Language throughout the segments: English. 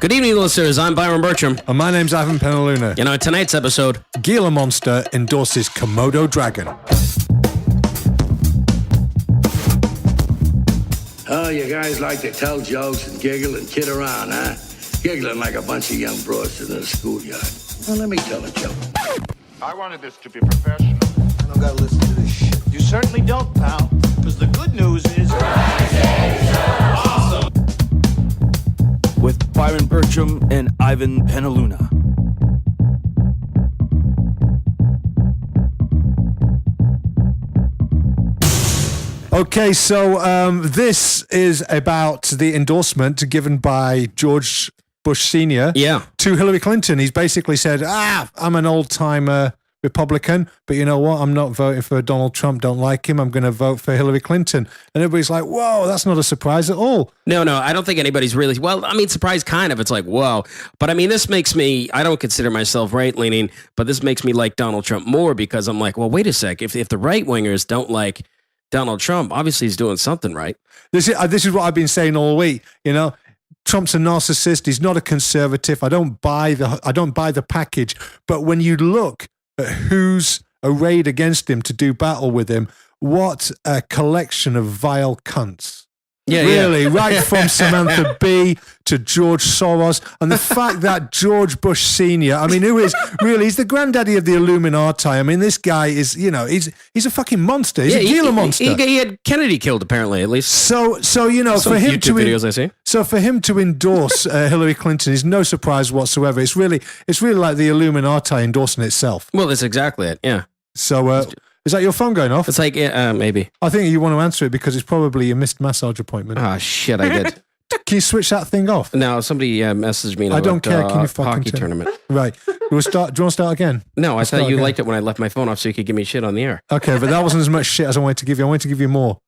Good evening, listeners. I'm Byron Bertram. And my name's Ivan Penaluna. In tonight's episode, Gila monster endorses Komodo dragon. Oh, you guys like to tell jokes and giggle and kid around, huh? Giggling like a bunch of young broads in a schoolyard. Well, let me tell a joke. I wanted this to be professional. I don't gotta listen to this shit. You certainly don't, pal. Because the good news is... Awesome! With Byron Bertram and Ivan Penaluna. Okay, so this is about the endorsement given by George Bush Sr. To Hillary Clinton. He's basically said, I'm an old-timer Republican, but you know what? I'm not voting for Donald Trump. Don't like him. I'm going to vote for Hillary Clinton. And everybody's like, whoa, that's not a surprise at all. No, I don't think anybody's really, surprised kind of. It's like, whoa. But I mean, this makes me, I don't consider myself right-leaning, but this makes me like Donald Trump more because I'm like, well, wait a sec. If the right-wingers don't like Donald Trump, obviously he's doing something right. This is what I've been saying all week, you know. Trump's a narcissist. He's not a conservative. I don't buy the package. But when you look at who's arrayed against him to do battle with him, what a collection of vile cunts. Really, right from Samantha Bee to George Soros, and the fact that George Bush Sr., I mean, who is really, he's the granddaddy of the Illuminati. I mean, this guy is, you know, he's a fucking monster. He's a Gila monster. He had Kennedy killed, apparently, at least. So you know, some for him YouTube videos I see. So for him to endorse Hillary Clinton is no surprise whatsoever. It's really like the Illuminati endorsing itself. Well, that's exactly it. Yeah. So. Is that your phone going off? It's like, maybe. I think you want to answer it because it's probably a missed massage appointment. Ah, shit, I did. Can you switch that thing off? No, somebody messaged me. I don't care. Can you fucking hockey tournament? Right. Do you want to start again? No, I thought you liked it when I left my phone off so you could give me shit on the air. Okay, but that wasn't as much shit as I wanted to give you. I wanted to give you more.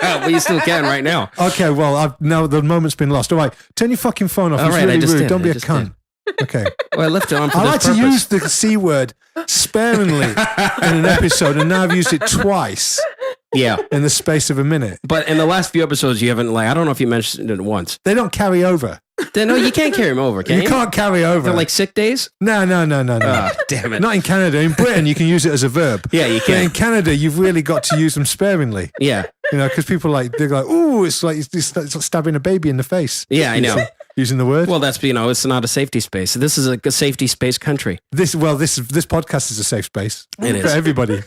Well, you still can right now. Okay, well, now the moment's been lost. All right, turn your fucking phone off. All it's right, really rude. Did. Don't be a cunt. Okay. Well, I left it on for I this like purpose. to use the C word sparingly in an episode, and now I've used it twice. Yeah. In the space of a minute. But in the last few episodes, you haven't, I don't know if you mentioned it once. They don't carry over. No, you can't carry them over, can you? You can't carry over. They're like sick days? No. Oh, damn it. Not in Canada. In Britain, you can use it as a verb. Yeah, you can. But in Canada, you've really got to use them sparingly. Yeah. You know, because people they're like, ooh, it's like stabbing a baby in the face. Yeah, I know. Using the word. Well, that's, it's not a safety space. This is a safety space country. This podcast is a safe space. It is. For everybody.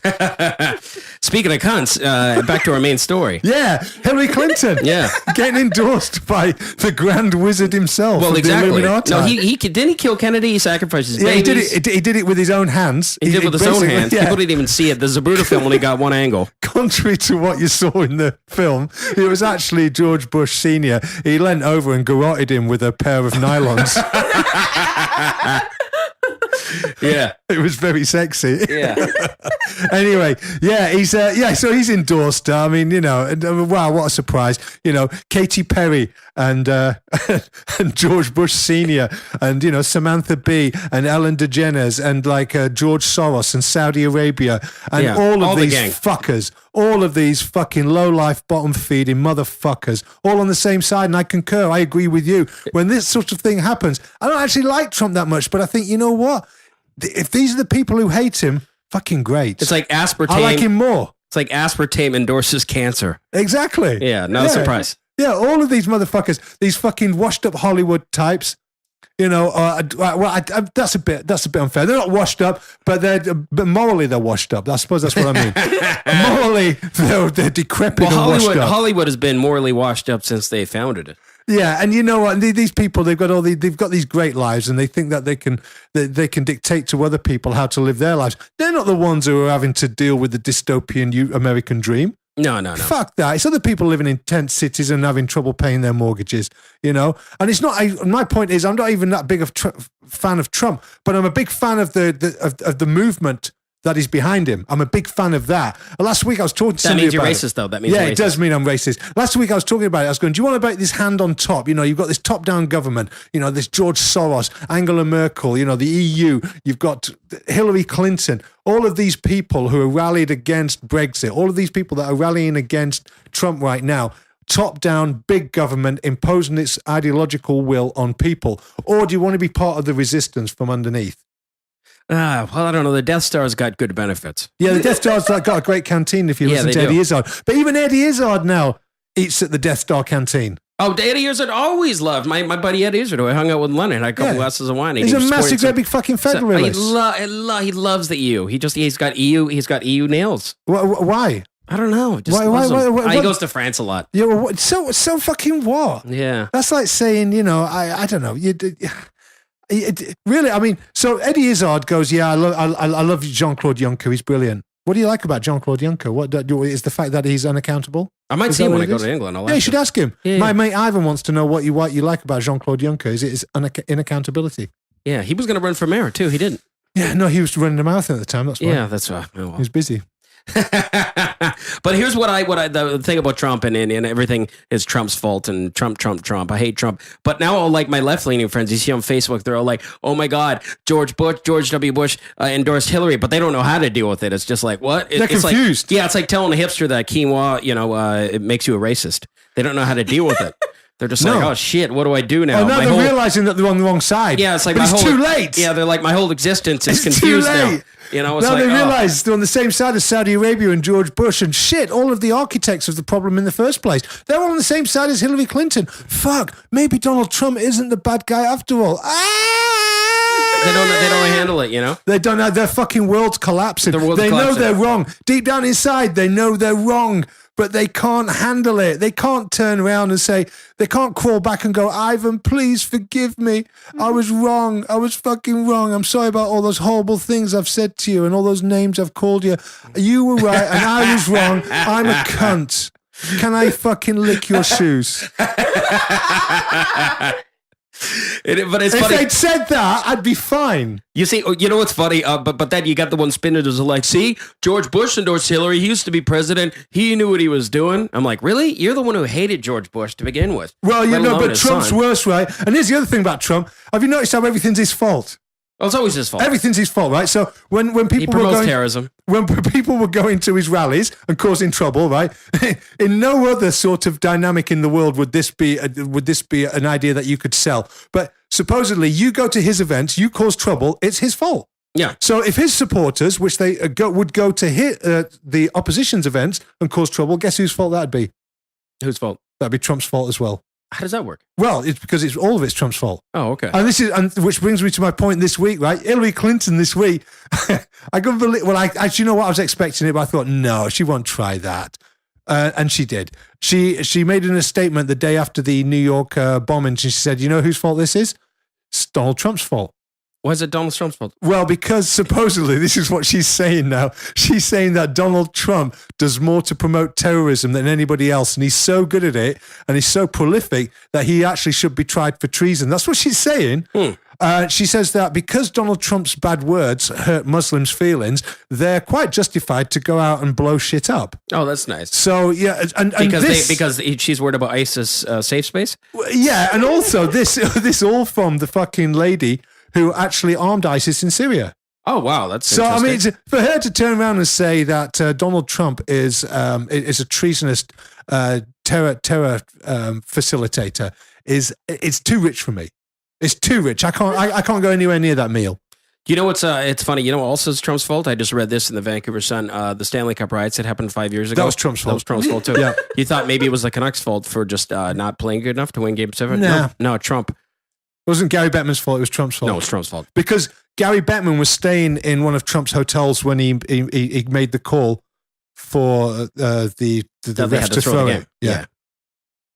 Speaking of cunts, back to our main story. Yeah, Hillary Clinton. Yeah. Getting endorsed by the Grand Wizard himself. Well, exactly. No, he didn't he kill Kennedy? He sacrificed his babies. He did it with his own hands. He did it with his own hands. Yeah. People didn't even see it. The Zabruta film only got one angle. Contrary to what you saw in the film, it was actually George Bush Sr. He leant over and garroted him with a pair of nylons. Yeah, it was very sexy. Yeah. Anyway, so he's endorsed. I mean, you know, wow, what a surprise! You know, Katy Perry and George Bush Sr. and you know Samantha Bee and Ellen DeGeneres and George Soros and Saudi Arabia and all of these fuckers, all of these fucking low-life, bottom-feeding motherfuckers, all on the same side. And I concur. I agree with you. When this sort of thing happens, I don't actually like Trump that much, but I think, you know what? If these are the people who hate him, fucking great. It's like aspartame. I like him more. It's like aspartame endorses cancer. Exactly. Yeah, no surprise. Yeah, all of these motherfuckers, these fucking washed-up Hollywood types. You know, that's a bit unfair. They're not washed up, but morally they're washed up. I suppose that's what I mean. Morally, they're decrepit and washed up. Hollywood has been morally washed up since they founded it. Yeah, and you know what? These people, they've got these great lives, and they think that they can dictate to other people how to live their lives. They're not the ones who are having to deal with the dystopian American dream. No. Fuck that. It's other people living in tent cities and having trouble paying their mortgages, you know? And it's not, my point is, I'm not even that big of fan of Trump, but I'm a big fan of the movement that is behind him. I'm a big fan of that. Last week I was talking to somebody about it. That means you're racist, though. That means you're racist. It does mean I'm racist. Last week I was talking about it. I was going, do you want about this hand on top? You know, you've got this top-down government, you know, this George Soros, Angela Merkel, you know, the EU, you've got Hillary Clinton, all of these people who are rallied against Brexit, all of these people that are rallying against Trump right now. top-down, big government imposing its ideological will on people? Or do you want to be part of the resistance from underneath? Well, I don't know. The Death Star's got good benefits. Yeah, the Death Star's got a great canteen if you Yeah, listen to they Eddie do. Izzard. But even Eddie Izzard now eats at the Death Star canteen. Oh, Eddie Izzard always loved my buddy Eddie Izzard, who I hung out with in London, had a couple glasses of wine. He's a massive, great big fucking federalist. He loves the EU. He's got EU nails. Why? I don't know. Just Why- loves them. why- He goes to France a lot. Yeah, well, so fucking what? Yeah. That's like saying, I don't know. Really, I mean, so Eddie Izzard goes, yeah, I love Jean-Claude Juncker. He's brilliant. What do you like about Jean-Claude Juncker? What is the fact that he's unaccountable? I might Is see that him when what I it go is? to England. I'll Yeah, you ask should him. ask him. Yeah. My mate Ivan wants to know what you like about Jean-Claude Juncker. Is it his inaccountability? Yeah, he was going to run for mayor too. He didn't. Yeah, no, he was running a marathon at the time. That's why. Yeah, that's oh, He well. was busy. But here's what I the thing about Trump and everything is Trump's fault and Trump. I hate Trump. But now all like my left leaning friends, you see on Facebook, they're all like, oh my God, George W. Bush endorsed Hillary, but they don't know how to deal with it. It's just like, what? They're it's confused. Like, yeah, it's like telling a hipster that quinoa, it makes you a racist. They don't know how to deal with it. They're just like, oh shit, what do I do now? Oh, now they're realizing that they're on the wrong side. Yeah, it's like but my it's whole, too late. Yeah, they're like, my whole existence is It's confused too now. late. It's now like, they realize they're on the same side as Saudi Arabia and George Bush and shit. All of the architects of the problem in the first place. They're all on the same side as Hillary Clinton. Fuck, maybe Donald Trump isn't the bad guy after all. They don't handle it, They don't know. Their fucking world's collapsing. Their world's they know collapsing. they're wrong. Deep down inside, they know they're wrong, but they can't handle it. They can't turn around and say, they can't crawl back and go, Ivan, please forgive me. I was wrong. I was fucking wrong. I'm sorry about all those horrible things I've said to you and all those names I've called you. You were right and I was wrong. I'm a cunt. Can I fucking lick your shoes? But it's If funny. they'd said that, I'd be fine. You see, you know what's funny? But then you got the one spinning who's like, see, George Bush endorsed Hillary. He used to be president. He knew what he was doing. I'm like, really? You're the one who hated George Bush to begin with. Well, let alone but his Trump's son. worse, right? And here's the other thing about Trump. Have you noticed how everything's his fault? Well, it's always his fault. Everything's his fault, right? So when He people were promotes going, terrorism. when people were going to his rallies and causing trouble, right? In no other sort of dynamic in the world would this be an idea that you could sell. But supposedly, you go to his events, you cause trouble, it's his fault. Yeah. So if his supporters, which they would go to the opposition's events and cause trouble, guess whose fault that'd be? Whose fault? That'd be Trump's fault as well. How does that work? Well, it's because it's all of it's Trump's fault. Oh, okay. And which brings me to my point this week, right? Hillary Clinton this week. I couldn't believe. Well, you know what? I was expecting it, but I thought no, she won't try that, and she did. She made in a statement the day after the New York bombing. And she said, "You know whose fault this is? It's Donald Trump's fault." Why is it Donald Trump's fault? Well, because supposedly, this is what she's saying now. She's saying that Donald Trump does more to promote terrorism than anybody else. And he's so good at it and he's so prolific that he actually should be tried for treason. That's what she's saying. She says that because Donald Trump's bad words hurt Muslims' feelings, they're quite justified to go out and blow shit up. Oh, that's nice. So, yeah. And Because she's worried about ISIS safe space? yeah. And also this all from the fucking lady who actually armed ISIS in Syria. Oh, wow. That's So, I mean, interesting. for her to turn around and say that Donald Trump is a treasonous terror facilitator it's too rich for me. It's too rich. I can't go anywhere near that meal. You know what's it's funny. You know what also is Trump's fault? I just read this in the Vancouver Sun. The Stanley Cup riots that happened 5 years ago. That was Trump's fault. That was Trump's fault too. Yeah. You thought maybe it was the Canucks' fault for just not playing good enough to win Game 7? Nah. No, Trump. It wasn't Gary Bettman's fault. It was Trump's fault. No, it's Trump's fault. Because Gary Bettman was staying in one of Trump's hotels when he made the call for the That they refs had to throw the it. game. Yeah.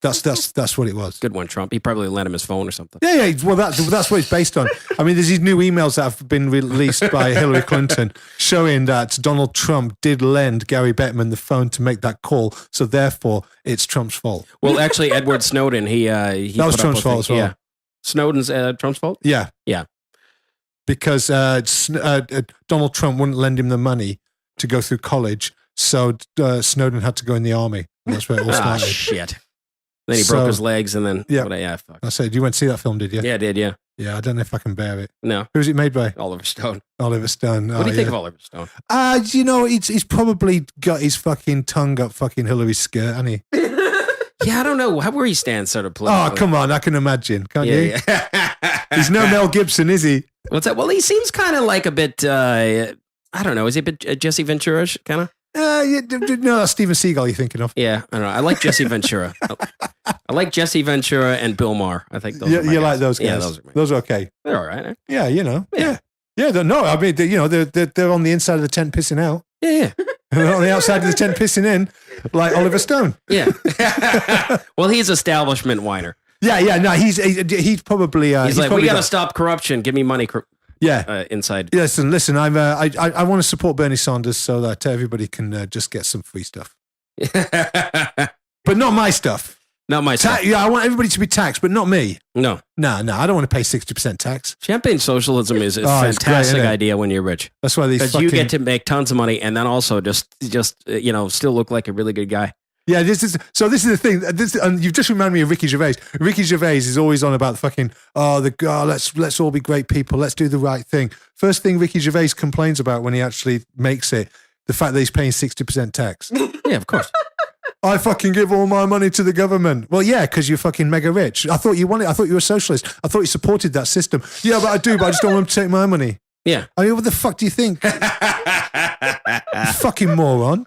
That's what it was. Good one, Trump. He probably lent him his phone or something. Yeah. Well, that's what it's based on. I mean, there's these new emails that have been released by Hillary Clinton showing that Donald Trump did lend Gary Bettman the phone to make that call. So therefore, it's Trump's fault. Well, actually, Edward Snowden, he That was put up Trump's with fault it. as well. Yeah. Snowden's Trump's fault? Yeah. Yeah. Because Donald Trump wouldn't lend him the money to go through college. So Snowden had to go in the army. That's where it all Ah, started. shit. Then he So- broke his legs and then, Yeah. fuck. I said, you went to see that film, did you? Yeah, I did, yeah. Yeah, I don't know if I can bear it. No, Who's it made by? Oliver Stone. Oliver Stone. What do you think of Oliver Stone? You know, he's probably got his fucking tongue up fucking Hillary's skirt, hasn't he? Yeah, I don't know where he stands sort of politically. Oh, come on. I can imagine. Can't you? Yeah. He's no Mel Gibson, is he? What's that? Well, he seems kind of like a bit, I don't know. Is he a bit Jesse Ventura-ish kind of? No, that's Steven Seagal you're thinking of. Yeah, I don't know. I like Jesse Ventura. I like Jesse Ventura and Bill Maher. I think those are my You guys. like those guys? Yeah, those are okay. They're all right. Eh? Yeah, Yeah. Yeah, no, I mean, they're on the inside of the tent pissing out. Yeah. And they're on the outside of the tent pissing in, like Oliver Stone. Yeah. Well, he's establishment whiner. Yeah, no, he's probably... He's like, probably we got to stop corruption. Give me money inside. Listen, I want to support Bernie Sanders so that everybody can just get some free stuff. But not my stuff. Not my stuff. I want everybody to be taxed, but not me. No. No, I don't want to pay 60% tax. Champagne socialism is a it's great, fantastic isn't it? idea when you're rich. That's why these Because you get to make tons of money and then also just still look like a really good guy. Yeah, this is the thing. And you've just reminded me of Ricky Gervais. Ricky Gervais is always on about the fucking let's all be great people. Let's do the right thing. First thing Ricky Gervais complains about when he actually makes it, the fact that he's paying 60% tax. Yeah, of course. I fucking give all my money to the government. Well, yeah, because you're fucking mega rich. I thought you wanted. I thought you were a socialist. I thought you supported that system. Yeah, but I do. But I just don't want them to take my money. Yeah. I mean, what the fuck do you think? You fucking moron.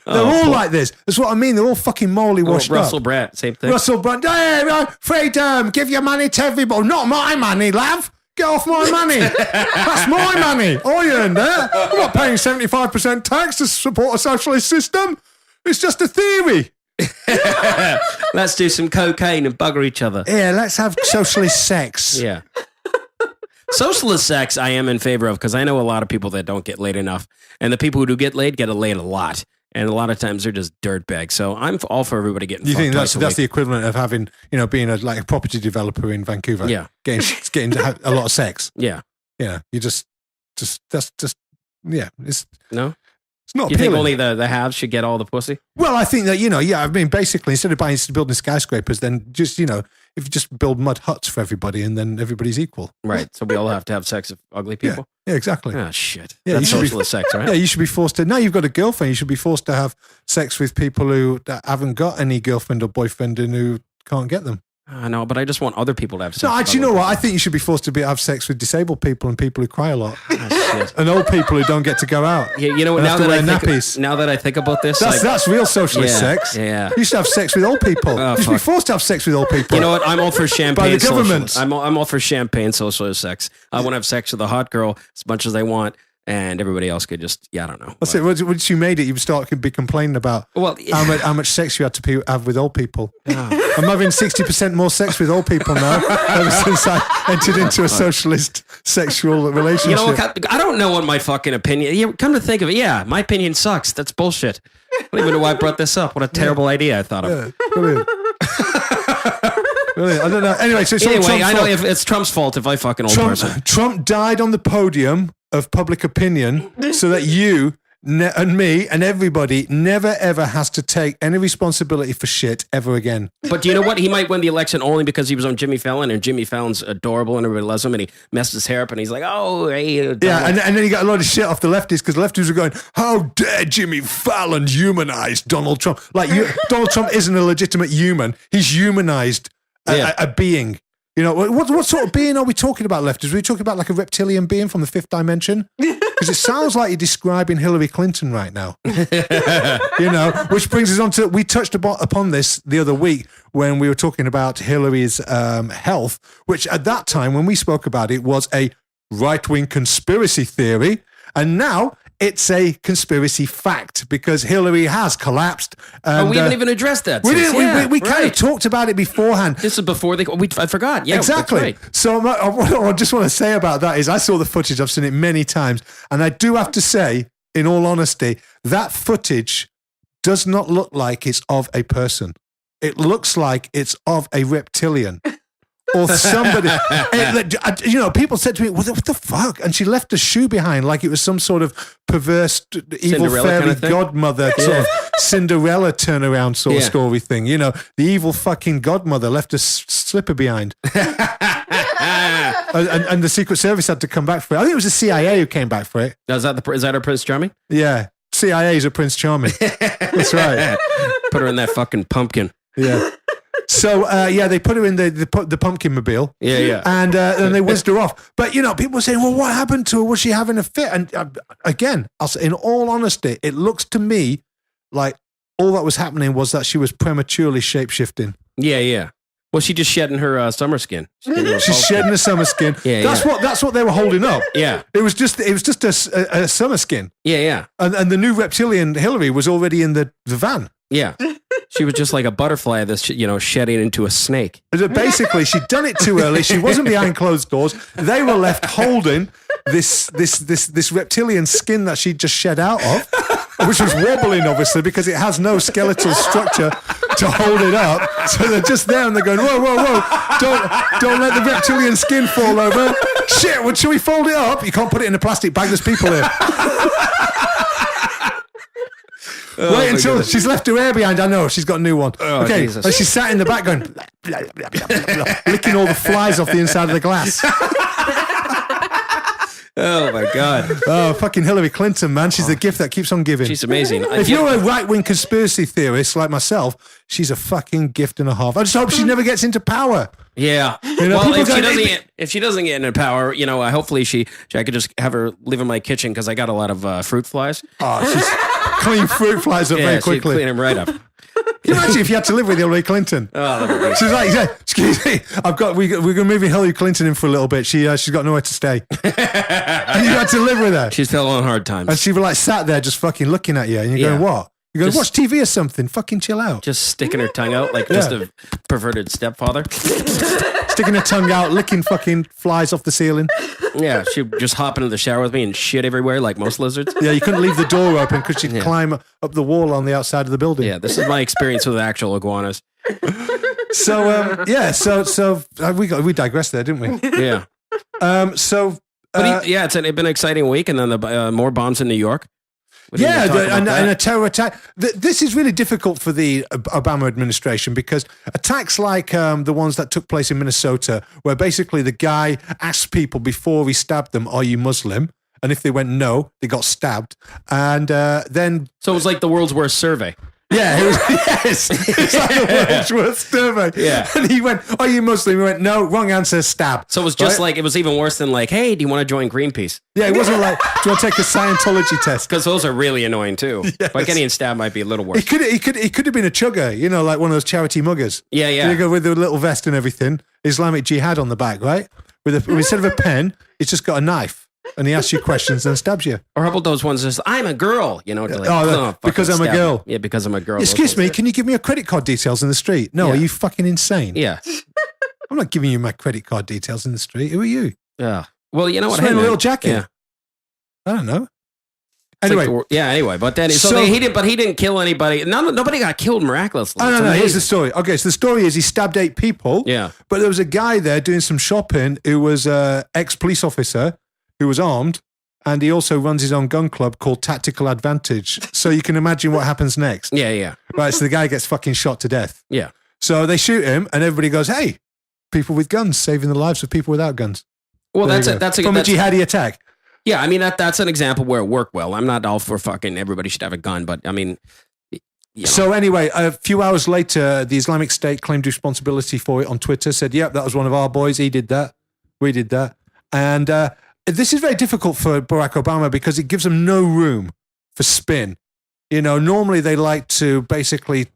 They're all like this. That's what I mean. They're all fucking morally washed Russell up. Brand, same thing. Russell Brand. Hey, freedom. Give your money to everybody. Not my money, love. Get off my money. That's my money. I earned that. I'm not paying 75% tax to support a socialist system. It's just a theory. Let's do some cocaine and bugger each other. Yeah, let's have socialist sex. Yeah. Socialist sex, I am in favor of because I know a lot of people that don't get laid enough. And the people who do get laid a lot. And a lot of times they're just dirtbags. So I'm all for everybody getting You fucked think twice a that's the week. equivalent of having, being a property developer in Vancouver? Yeah. Getting to have a lot of sex. Yeah. Yeah. You just that's just, yeah. It's No? not You think appealing. only the haves should get all the pussy? Well, I think that, I mean, basically, instead of building skyscrapers, then just, if you just build mud huts for everybody and then everybody's equal. Right. So we all have to have sex with ugly people? Yeah, exactly. Oh, shit. Yeah, That's you should be- socialist sex, right? Yeah, you should be forced to. Now you've got a girlfriend, you should be forced to have sex with people who haven't got any girlfriend or boyfriend and who can't get them. No, but I just want other people to have sex. No, with actually, you other know what? I think you should be forced to have sex with disabled people and people who cry a lot, people. Oh, shit. and old people who don't get to go out. Yeah, you know what? And Now have to that, wear nappies. now that I think about this, That's real socialist Yeah, sex. yeah. You should have sex with old people. Oh, you should be fuck. forced to have sex with old people. you know what? I'm all for champagne. By the government. socialist. I'm all for champagne socialist sex. I want to have sex with a hot girl as much as I want, and everybody else could just, I don't know. That's it. Once you made it, you could be complaining about Well, how much sex you had to have with old people. I'm having 60% more sex with old people now ever since I entered into a socialist sexual relationship. You know what? I don't know what my fucking opinion. Come to think of it, yeah, my opinion sucks. That's bullshit. I don't even know why I brought this up. What a terrible idea I thought of. Yeah, brilliant. Brilliant. I don't know. Anyway, so it's all Anyway, Trump's I know fault. if it's Trump's fault if I fuck an old person. Trump died on the podium of public opinion so that you and me and everybody never ever has to take any responsibility for shit ever again. But do you know what? He might win the election only because he was on Jimmy Fallon, and Jimmy Fallon's adorable and everybody loves him, and he messed his hair up, and he's like, oh, hey. Yeah, and then he got a lot of shit off the leftists because the leftists were going, how dare Jimmy Fallon humanize Donald Trump? Like, Donald Trump isn't a legitimate human. He's humanized a being. You know, what sort of being are we talking about, leftists? Are we talking about like a reptilian being from the fifth dimension? Because it sounds like you're describing Hillary Clinton right now. Which brings us on to, we touched upon this the other week when we were talking about Hillary's health, which at that time when we spoke about it was a right-wing conspiracy theory. And now it's a conspiracy fact because Hillary has collapsed. And, we haven't even addressed that. We since. didn't. Yeah, We kind of right. talked about it beforehand. This is before I forgot. Yeah, Exactly. That's right. So what I just want to say about that is I saw the footage. I've seen it many times. And I do have to say, in all honesty, that footage does not look like it's of a person. It looks like it's of a reptilian. Or somebody, people said to me, what the fuck? And she left a shoe behind like it was some sort of perverse, evil Cinderella fairy kind of thing? godmother sort of Cinderella turnaround sort of story thing. The evil fucking godmother left a slipper behind. and the Secret Service had to come back for it. I think it was the CIA who came back for it. Is that her Prince Charming? Yeah. CIA's a Prince Charming. That's right. Put her in that fucking pumpkin. Yeah. So they put her in the pumpkin mobile. Yeah. And then they whizzed her off. But people were saying, well, what happened to her? Was she having a fit? And again, I'll say, in all honesty, it looks to me like all that was happening was that she was prematurely shape-shifting. Yeah. Well, she just shedding her summer skin. She's shedding her summer skin. That's what they were holding up. Yeah. It was just a summer skin. Yeah. And the new reptilian Hillary was already in the van. Yeah. She was just like a butterfly that's, shedding into a snake. Basically, she'd done it too early. She wasn't behind closed doors. They were left holding this reptilian skin that she'd just shed out of, which was wobbling, obviously, because it has no skeletal structure to hold it up. So they're just there and they're going, whoa. Don't let the reptilian skin fall over. Shit, well, should we fold it up? You can't put it in a plastic bag. There's people here. Wait until she's left her hair behind. I know, she's got a new one. Oh, okay, Jesus. and she sat in the back going, licking all the flies off the inside of the glass. Oh, my God. Oh, fucking Hillary Clinton, man. She's the gift that keeps on giving. She's amazing. If you're a right-wing conspiracy theorist like myself, she's a fucking gift and a half. I just hope she never gets into power. Yeah. Well, if she doesn't get into power, hopefully I could just have her live in my kitchen because I got a lot of fruit flies. Oh, she's clean fruit flies up very quickly. Clean them right up. Can you imagine if you had to live with Hillary Clinton? Oh, that'd be great. She's like, excuse me, we're going to move Hillary Clinton in for a little bit. She's got nowhere to stay. And you had to live with her. She's fell on hard times. And she was like sat there just fucking looking at you. And you're going, what? You're going, watch TV or something. Fucking chill out. Just sticking her tongue out like just a perverted stepfather. Sticking her tongue out, licking fucking flies off the ceiling. Yeah, she'd just hop into the shower with me and shit everywhere like most lizards. Yeah, you couldn't leave the door open because she'd climb up the wall on the outside of the building. Yeah, this is my experience with actual iguanas. So, we digressed there, didn't we? Yeah. But it's been an exciting week, and then the more bombs in New York. And a terror attack. This is really difficult for the Obama administration because attacks like the ones that took place in Minnesota, where basically the guy asked people before he stabbed them, "Are you Muslim?" And if they went no, they got stabbed. And then so it was like the world's worst survey. Yeah, it's like the world's worst survey. Yeah. And he went, "Are you Muslim?" He went, "No." Wrong answer, stab. So it was just like, it was even worse than like, "Hey, do you want to join Greenpeace?" Yeah, it wasn't like, "Do you want to take a Scientology test?" Because those are really annoying too. Yes. Like getting stabbed might be a little worse. He could have been a chugger, like one of those charity muggers. Yeah. You go with the little vest and everything, Islamic Jihad on the back, right? Instead of a pen, it's just got a knife. And he asks you questions and stabs you. Or how about those ones just, "I'm a girl," because I'm a girl. Yeah, because I'm a girl. Excuse me, can you give me your credit card details in the street? No, Yeah. Are you fucking insane? Yeah. I'm not giving you my credit card details in the street. Who are you? Yeah. Well, you know what? Just wearing a man. little jacket. Yeah. I don't know. It's Anyway. like anyway, but then he didn't kill anybody. Nobody got killed miraculously. Oh, It's no, amazing. here's the story. Okay, so the story is he stabbed 8 people. Yeah. But there was a guy there doing some shopping who was an ex-police officer who was armed. And he also runs his own gun club called Tactical Advantage. So you can imagine what happens next. Yeah. Right, so the guy gets fucking shot to death. Yeah. So they shoot him and everybody goes, "Hey, people with guns saving the lives of people without guns." Well, There that's you a go. that's a From a that's, jihadi attack. yeah. I mean that's an example where it worked well. I'm not all for fucking everybody should have a gun, but I mean, So anyway, a few hours later, the Islamic State claimed responsibility for it on Twitter, said, "Yep, that was one of our boys. He did that. We did that." And this is very difficult for Barack Obama because it gives them no room for spin. Normally they like to basically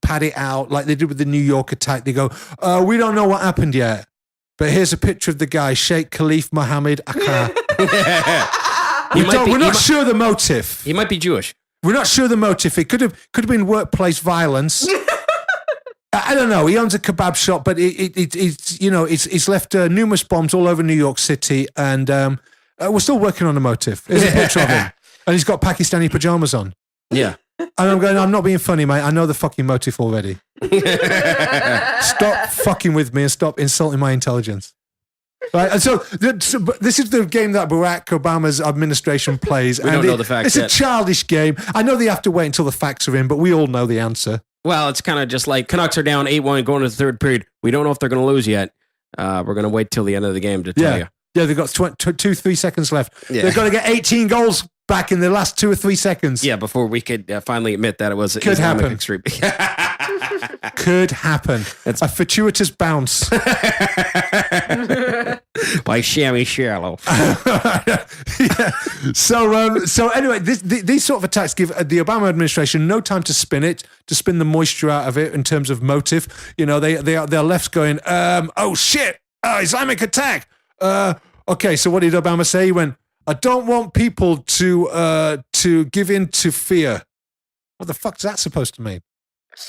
pad it out like they did with the New York attack. They go, "We don't know what happened yet, but here's a picture of the guy, Sheikh Khalif Mohammed Akhar." We're not sure the motive. He might be Jewish. We're not sure the motive. It could have been workplace violence. I don't know. He owns a kebab shop, but it's left numerous bombs all over New York City, and we're still working on the motive. There's a picture of him, and he's got Pakistani pajamas on. Yeah. And I'm not being funny, mate. I know the fucking motive already. Stop fucking with me and stop insulting my intelligence. Right, and so this is the game that Barack Obama's administration plays. We don't know the facts It's yet. a childish game. I know they have to wait until the facts are in, but we all know the answer. Well, it's kind of just like Canucks are down 8-1 going to the third period. We don't know if they're going to lose yet. We're going to wait till the end of the game to tell you. Yeah, they've got 2-3 seconds left. Yeah. They've got to get 18 goals, back in the last 2 or 3 seconds. Yeah, before we could finally admit that it was Could Islamic happen. extreme. Could happen. It's- a fortuitous bounce. By Shammy Shallow. Yeah. So anyway, these sort of attacks give the Obama administration no time to spin it, to spin the moisture out of it in terms of motive. You know, they're left going, oh shit, Islamic attack. Okay, so what did Obama say? He went, I don't want people to give in to fear. What the fuck is that supposed to mean?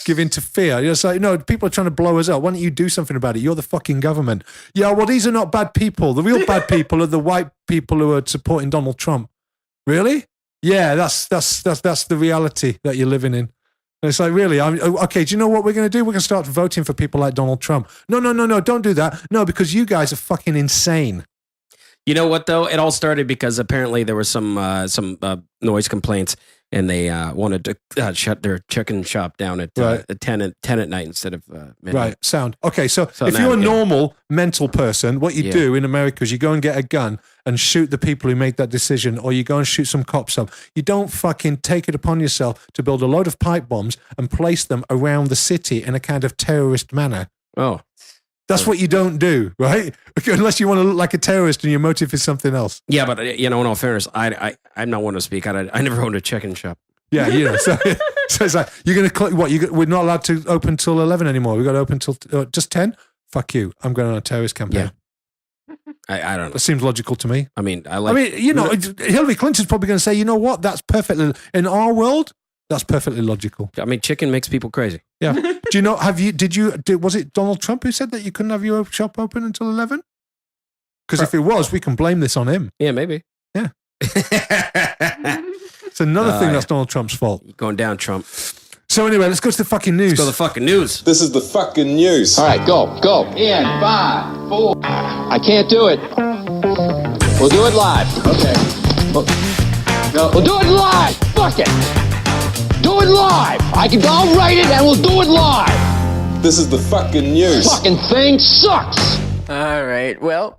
Give in to fear. You're just like, no, people are trying to blow us up. Why don't you do something about it? You're the fucking government. Yeah, well, these are not bad people. The real bad people are the white people who are supporting Donald Trump. Really? Yeah, that's the reality that you're living in. And it's like, really? Okay, do you know what we're going to do? We're going to start voting for people like Donald Trump. No, don't do that. No, because you guys are fucking insane. You know what, though? It all started because apparently there was some noise complaints, and they wanted to shut their chicken shop down at 10 at night instead of midnight. Right, sound. Okay, so if now, you're a normal mental person, what you Yeah. do in America is you go and get a gun and shoot the people who make that decision, or you go and shoot some cops up. You don't fucking take it upon yourself to build a load of pipe bombs and place them around the city in a kind of terrorist manner. Oh, That's what you don't do, right? Unless you want to look like a terrorist and your motive is something else. yeah, but in all fairness, I'm not one to speak. I never owned a chicken shop. Yeah, you know. So it's like, you're going to, we're not allowed to open till 11 anymore. We've got to open till just 10? Fuck you. I'm going on a terrorist campaign. Yeah. I don't know. That seems logical to me. I mean, Hillary Clinton's probably going to say, you know what? That's perfectly, in our world, that's perfectly logical. I mean, chicken makes people crazy. Yeah. Do you know, was it Donald Trump who said that you couldn't have your shop open until 11? Because if it was, we can blame this on him. Yeah, maybe. Yeah. It's another thing that's Donald Trump's fault. Going down, Trump. So anyway, let's go to the fucking news. Let's go to the fucking news. This is the fucking news. All right, go. In 5, 4. I can't do it. We'll do it live. Okay. We'll do it live. Fuck it. Do it live. I'll write it and we'll do it live. This is the fucking news. Fucking thing sucks. All right. Well,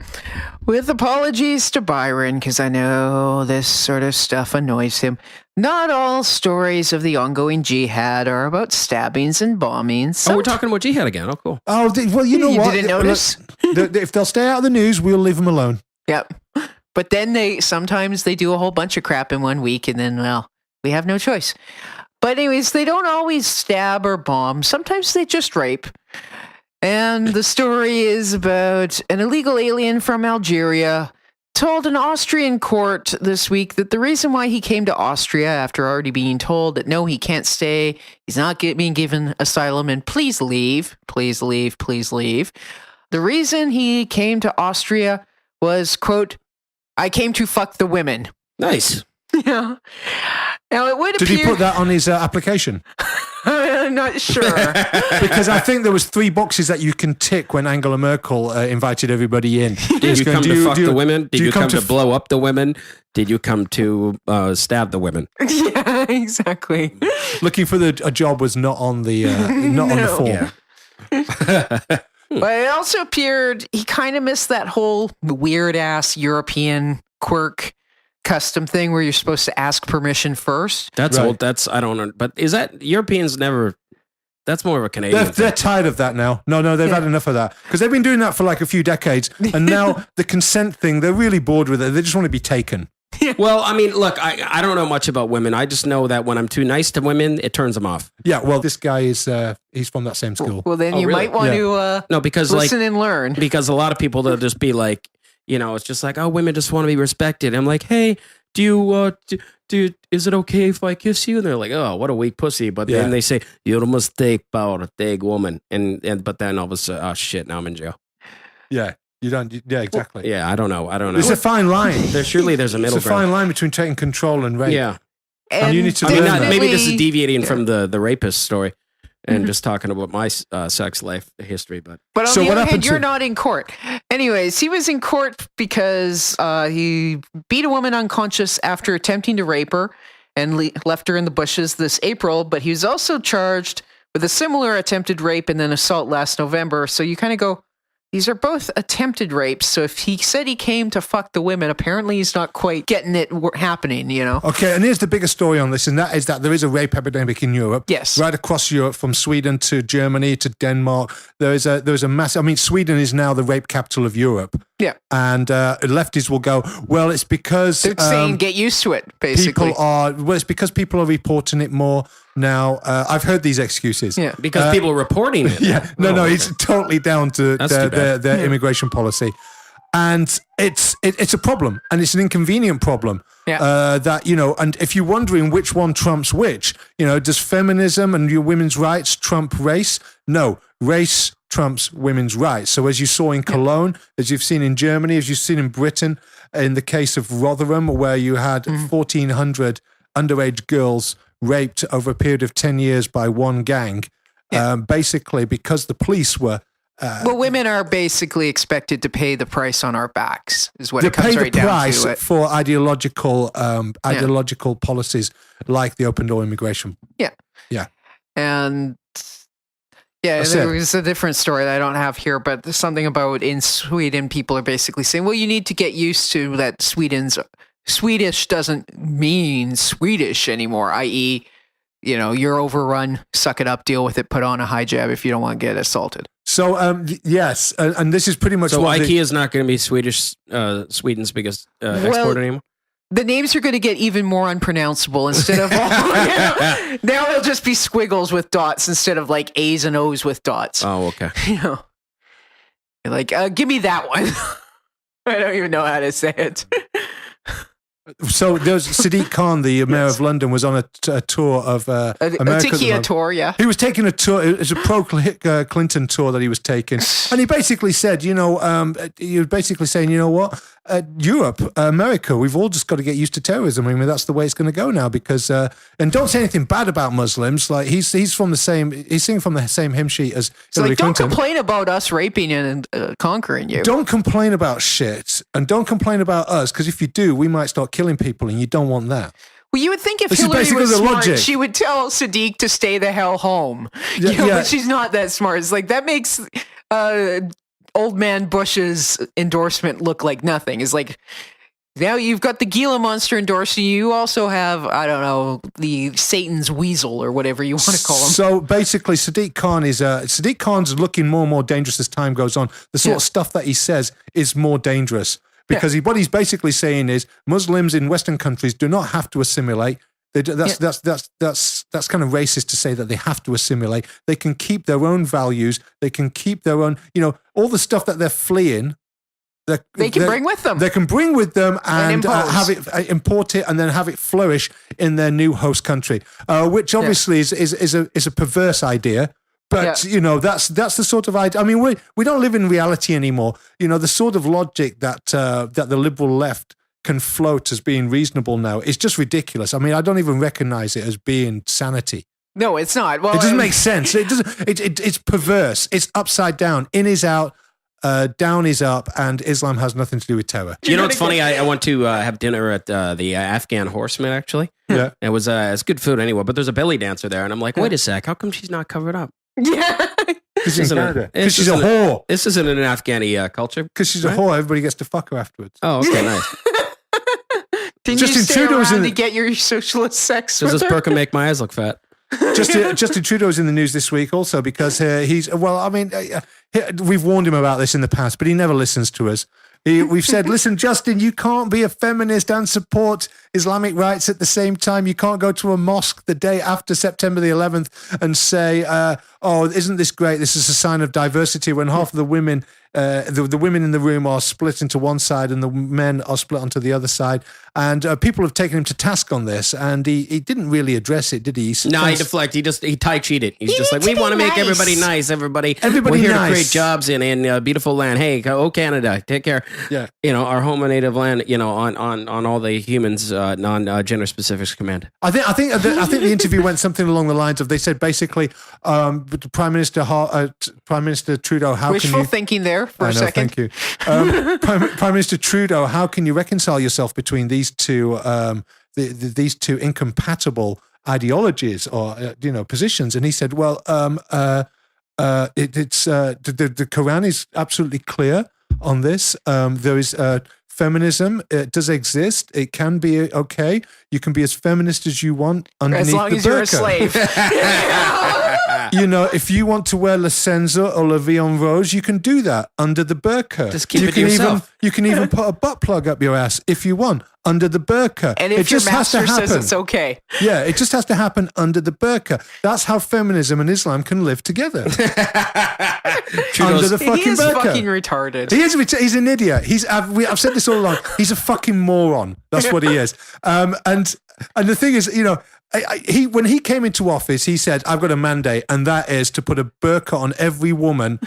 with apologies to Byron, because I know this sort of stuff annoys him. Not all stories of the ongoing jihad are about stabbings and bombings. Oh, we're talking about jihad again. Oh, cool. Oh, well, you know You what? didn't notice? If they'll stay out of the news, we'll leave them alone. Yep. But then sometimes they do a whole bunch of crap in 1 week, and then, well, we have no choice. But anyways, they don't always stab or bomb. Sometimes they just rape. And the story is about an illegal alien from Algeria told an Austrian court this week that the reason why he came to Austria after already being told that no, he can't stay, he's not being given asylum, and please leave. The reason he came to Austria was, quote, I came to fuck the women. Nice. Yeah. Now it would Did appear... he put that on his application? I'm not sure. Because I think there was 3 boxes that you can tick when Angela Merkel invited everybody in. Did you come to fuck the women? Did you come to blow up the women? Did you come to stab the women? Yeah, exactly. Looking for a job was not on the on the form. Yeah. But it also appeared he kind of missed that whole weird ass European quirk custom thing where you're supposed to ask permission first. That's Right. old. I don't know. But is that Europeans never? That's more of a Canadian They're thing. tired of that now. No, they've had enough of that. Because they've been doing that for like a few decades. And now the consent thing, they're really bored with it. They just want to be taken. Well, I mean, look, I don't know much about women. I just know that when I'm too nice to women, it turns them off. Yeah, well, this guy is he's from that same school. Well, then Oh, you really? might want to No, because listen and learn. because a lot of people they'll just be like, you know, it's just like, oh, women just want to be respected. I'm like, hey, do you is it okay if I kiss you? And they're like, oh, what a weak pussy. But Yeah. then they say, you're a mistake, power, take woman. And but then all of a sudden, oh shit, now I'm in jail. Yeah, you don't. Yeah, exactly. Yeah, I don't know. It's a fine line. Surely there's a middle It's a fine ground. line between taking control and rape. Yeah. And you need to I mean, learn that. maybe this is definitely- deviating from the rapist story and just talking about my sex life history. But But on So the what other hand, happened you're to- not in court. Anyways, he was in court because he beat a woman unconscious after attempting to rape her and left her in the bushes this April. But he was also charged with a similar attempted rape and then assault last November. So you kind of go, These are both attempted rapes. So if he said he came to fuck the women, apparently he's not quite getting it happening, you know? Okay, and here's the bigger story on this, and that is that there is a rape epidemic in Europe. Yes. Right across Europe, from Sweden to Germany to Denmark. There's a massive, I mean, Sweden is now the rape capital of Europe. Yeah. And lefties will go, well, it's because... They're saying get used to it, basically. It's because people are reporting it more now. I've heard these excuses. Yeah. Because people are reporting it. Yeah, no, it's totally down to their immigration policy, and it's a problem, and it's an inconvenient problem. Yeah. That and if you're wondering which one trumps which, does feminism and your women's rights trump race? No, race trumps women's rights. So as you saw in Cologne, as you've seen in Germany, as you've seen in Britain, in the case of Rotherham, where you had 1,400 underage girls raped over a period of 10 years by one gang. Basically because the police were... well, women are basically expected to pay the price on our backs, is what it comes right down to. They pay the price for ideological policies like the open door immigration. Yeah. Yeah. And... yeah, there was a different story that I don't have here, but there's something about in Sweden, people are basically saying, well, you need to get used to that Swedish doesn't mean Swedish anymore, i.e., you're overrun, suck it up, deal with it, put on a hijab if you don't want to get assaulted. So, yes, and this is pretty much so what... IKEA is not going to be Sweden's biggest export anymore? The names are going to get even more unpronounceable instead of now they'll just be squiggles with dots instead of like A's and O's with dots. Oh, okay. You're like, give me that one. I don't even know how to say it. So there's Sadiq Khan, the mayor of London, was on a tour of America. A Tequila tour, yeah. He was taking a tour. It was a pro-Clinton tour that he was taking. And he basically said, you're basically saying, you know what? Europe, America, we've all just got to get used to terrorism. I mean, that's the way it's going to go now because, and don't say anything bad about Muslims. Like he's singing from the same hymn sheet as Hillary Clinton. Don't complain about us raping and conquering you. Don't complain about shit and don't complain about us because if you do, we might start killing people and you don't want that. Well, you would think if Hillary was smart, she would tell Sadiq to stay the hell home. But she's not that smart. It's like that makes old man Bush's endorsement look like nothing. It's like now you've got the Gila monster endorsing you. You also have, I don't know, the Satan's weasel or whatever you want to call him. So basically, Sadiq Khan's looking more and more dangerous as time goes on. The sort of stuff that he says is more dangerous. Because what he's basically saying is Muslims in Western countries do not have to assimilate. That's kind of racist to say that they have to assimilate. They can keep their own values. They can keep their own, all the stuff that they're fleeing. They can bring with them. They can bring with them and have it import it and then have it flourish in their new host country, which obviously is a perverse idea. But that's the sort of idea. I mean, we don't live in reality anymore. The sort of logic that the liberal left can float as being reasonable now is just ridiculous. I mean, I don't even recognize it as being sanity. No, it's not. Well, it doesn't make sense. It doesn't. It's perverse. It's upside down. In is out. Down is up, and Islam has nothing to do with terror. It's funny? I went to have dinner at the Afghan Horseman, actually. Yeah. It was it's good food anyway, but there's a belly dancer there, and I'm like, wait a sec, how come she's not covered up? Yeah. Because she's a whore. This isn't an Afghani culture. Because she's a whore, everybody gets to fuck her afterwards. Oh, okay, nice. Didn't you stay around to get your socialist sex Does with this her? burqa make my eyes look fat? Justin Trudeau's in the news this week also because we've warned him about this in the past, but he never listens to us. We've said, listen, Justin, you can't be a feminist and support Islamic rights at the same time. You can't go to a mosque the day after September the 11th and say, oh, isn't this great? This is a sign of diversity when half of the women, the women in the room are split into one side and the men are split onto the other side. And people have taken him to task on this, and he didn't really address it, did he? He deflected. He Tai Chi'd it. He's just like, we want to make everybody nice. Everybody we're here to create jobs in beautiful land. Hey, Canada, take care. Yeah, our home and native land. On all the humans, non-gender specifics command. I think the interview went something along the lines of they said basically, Prime Minister Trudeau, how wishful can you thinking there for a second? Thank you, Prime Minister Trudeau, how can you reconcile yourself between these two incompatible ideologies or positions? And he said, well, the Quran is absolutely clear on this. There is feminism. It does exist. It can be okay. You can be as feminist as you want underneath As long the as you're a burqa. slave. If you want to wear La Senza or La Vie en Rose, you can do that under the burqa. Just keep you it to can yourself. You can even put a butt plug up your ass if you want under the burqa. And if it your just has to master says happen. it's okay. Yeah, it just has to happen under the burqa. That's how feminism and Islam can live together. Under the fucking He is burqa. fucking retarded. He's an idiot. I've said this all along. He's a fucking moron. That's what he is. And the thing is, when he came into office, he said, "I've got a mandate, and that is to put a burqa on every woman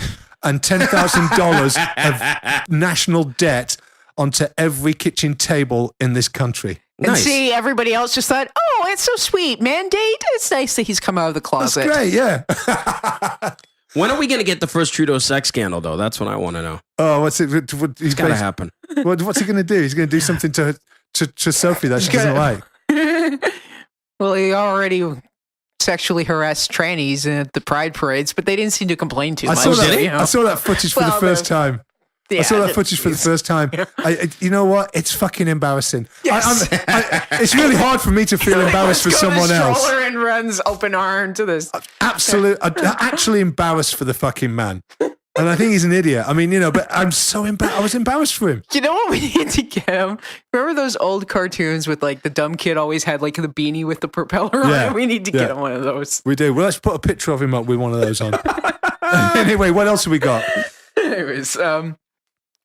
and $10,000 of national debt onto every kitchen table in this country." And Nice. see, everybody else just thought, oh, it's so sweet. Mandate. It's nice that he's come out of the That's closet. great, yeah. When are we going to get the first Trudeau sex scandal, though? That's what I want to know. Oh, what's it? It's got to happen. What's he going to do? He's going to do something to Sophie that she doesn't like. Well, he already sexually harassed trannies at the pride parades, but they didn't seem to complain too I much. saw that. you know? I saw that footage for the Well, first time. Yeah, I saw that footage for the first time. You know what? It's fucking embarrassing. Yes. It's really hard for me to feel embarrassed for someone else. Stroller and runs open arm to this. I'm actually embarrassed for the fucking man. And I think he's an idiot. I mean, but I'm so embarrassed. I was embarrassed for him. You know what we need to get him? Remember those old cartoons with like the dumb kid always had like the beanie with the propeller on Yeah. it? We need to Yeah. get him one of those. We do. Well, let's put a picture of him up with one of those on. Anyway, what else have we got? Anyways,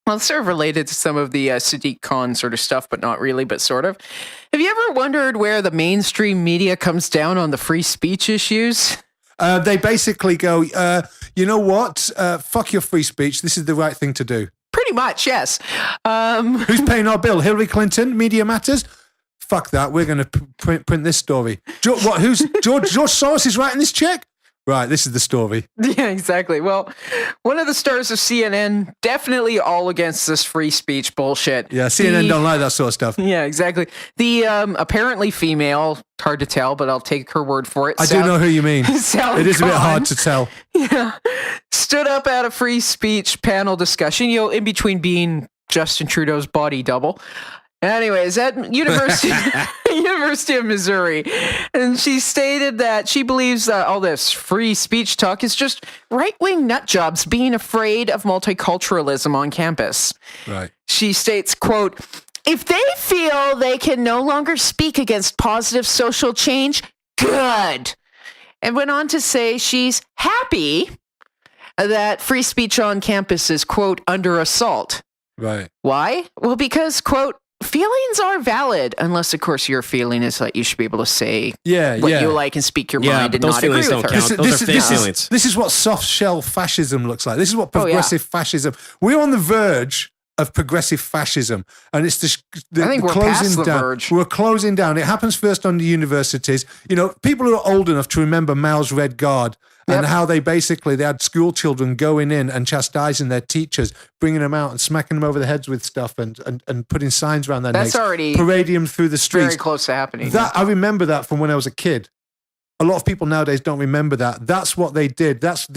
well, it's sort of related to some of the Sadiq Khan sort of stuff, but not really, but sort of. Have you ever wondered where the mainstream media comes down on the free speech issues? They basically go, you know what? Fuck your free speech. This is the right thing to do. Pretty much, yes. Who's paying our bill? Hillary Clinton? Media Matters? Fuck that. We're going to print this story. George Soros is writing this check? Right, this is the story. Yeah, exactly. Well, one of the stars of CNN definitely all against this free speech bullshit. Yeah, CNN don't like that sort of stuff. Yeah, exactly. The apparently female, hard to tell, but I'll take her word for it. I do know who you mean. Sally It is a bit Khan. hard to tell. Yeah. Stood up at a free speech panel discussion, in between being Justin Trudeau's body double. Anyways, at University of Missouri, and she stated that she believes that all this free speech talk is just right-wing nut jobs being afraid of multiculturalism on campus. Right. She states, quote, "If they feel they can no longer speak against positive social change, good." And went on to say she's happy that free speech on campus is, quote, under assault. Right. Why? Well, because, quote, feelings are valid, unless, of course, your feeling is that you should be able to say what you like and speak your Yeah, mind but and those not agree feelings with don't her. count. Those are fake feelings. This is what soft shell fascism looks like. This is what Oh, yeah. progressive fascism. We're on the verge of progressive fascism, and it's the I think we're closing past the down. verge. We're closing down. It happens first on the universities. People who are old enough to remember Mao's Red Guard and how they had school children going in and chastising their teachers, bringing them out and smacking them over the heads with stuff and putting signs around their That's necks, already parading them through the streets. very close to happening. That I remember that from when I was a kid. A lot of people nowadays don't remember that. That's what they did. That's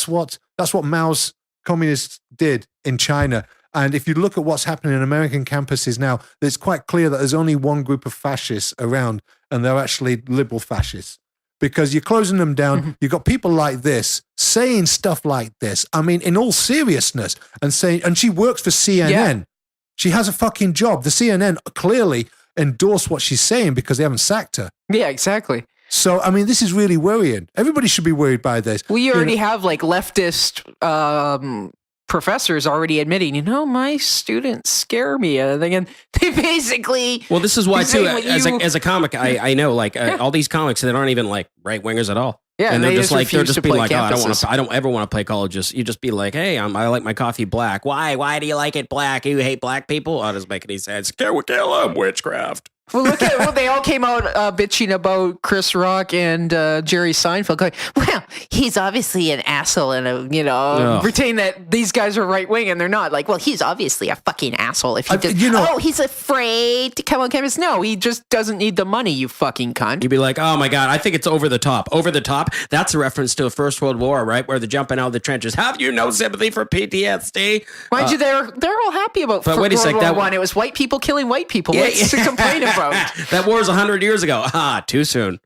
what Mao's communists did in China. And if you look at what's happening in American campuses now, it's quite clear that there's only one group of fascists around, and they're actually liberal fascists. Because you're closing them down. You've got people like this saying stuff like this. I mean, in all seriousness, and she works for CNN. Yeah. She has a fucking job. The CNN clearly endorsed what she's saying because they haven't sacked her. Yeah, exactly. So, I mean, this is really worrying. Everybody should be worried by this. We already have like leftist professors already admitting, my students scare me. And they basically. Well, this is why too. saying As a comic, I know like all these comics that aren't even like right wingers at all. Yeah, and they're they just like they're refuse just to be play like, campuses. I don't ever want to play colleges. You just be like, hey, I like my coffee black. Why? Why do you like it black? You hate black people? Oh, doesn't make any sense. Kill them, witchcraft. Well, look at they all came out bitching about Chris Rock and Jerry Seinfeld, going, "Well, he's obviously an asshole," and pretending that these guys are right wing, and they're not. Like, well, he's obviously a fucking asshole if he does. He's afraid to come on campus. No, he just doesn't need the money. You fucking cunt. You'd be like, "Oh my god, I think it's over the top." Over the top. That's a reference to a First World War, right? Where they're jumping out of the trenches. Have you no sympathy for PTSD? Mind you, they're all happy about. But wait a sec, World War I. It was white people killing white people. What's to complain about? That war was 100 years ago. Too soon.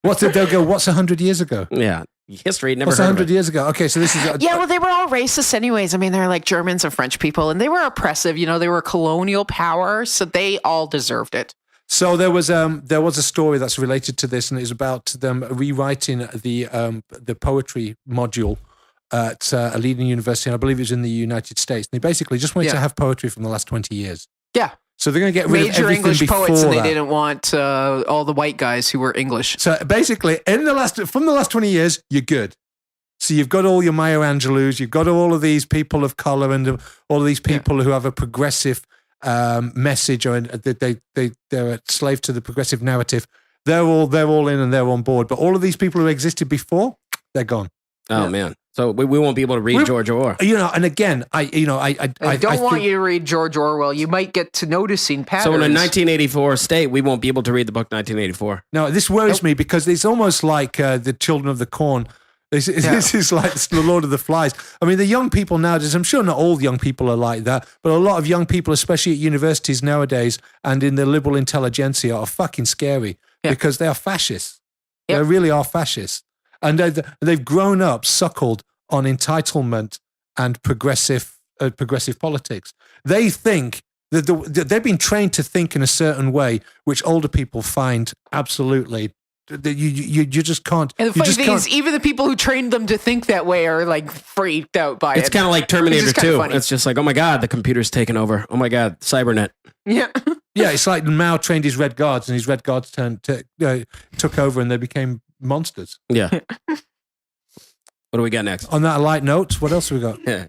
What's 100 years ago? Yeah. History never What's heard 100 of it. years ago? Okay, so this is... well, they were all racist anyways. I mean, they're like Germans and French people, and they were oppressive. They were colonial power, so they all deserved it. So there was a story that's related to this, and it was about them rewriting the poetry module at a leading university, and I believe it was in the United States. And they basically just wanted to have poetry from the last 20 years. Yeah. So they're going to get rid of major everything English before poets, and that. they didn't want all the white guys who were English. So basically, from the last 20 years, you're good. So you've got all your Maya Angelou's, you've got all of these people of color, and all of these people who have a progressive message, or they're a slave to the progressive narrative. They're all in and they're on board. But all of these people who existed before, they're gone. Oh man. So we won't be able to read George Orwell. And again, I don't want you to read George Orwell. You might get to noticing patterns. So in a 1984 state, we won't be able to read the book 1984. No, this worries me because it's almost like the Children of the Corn. This is like the Lord of the Flies. I mean, the young people nowadays, I'm sure not all young people are like that, but a lot of young people, especially at universities nowadays and in the liberal intelligentsia, are fucking scary because they are fascists. They really are fascists. And they've grown up suckled on entitlement and progressive politics. They think that they've been trained to think in a certain way, which older people find absolutely. You just can't. And the funny thing is, even the people who trained them to think that way are like freaked out by it. It's kind of like Terminator 2. It's just like, oh my god, the computer's taken over. Oh my god, Cybernet. Yeah. Yeah, it's like Mao trained his Red Guards, and his Red Guards took over, and they became monsters. Yeah. What do we got next? On that light note, what else have we got? Yeah.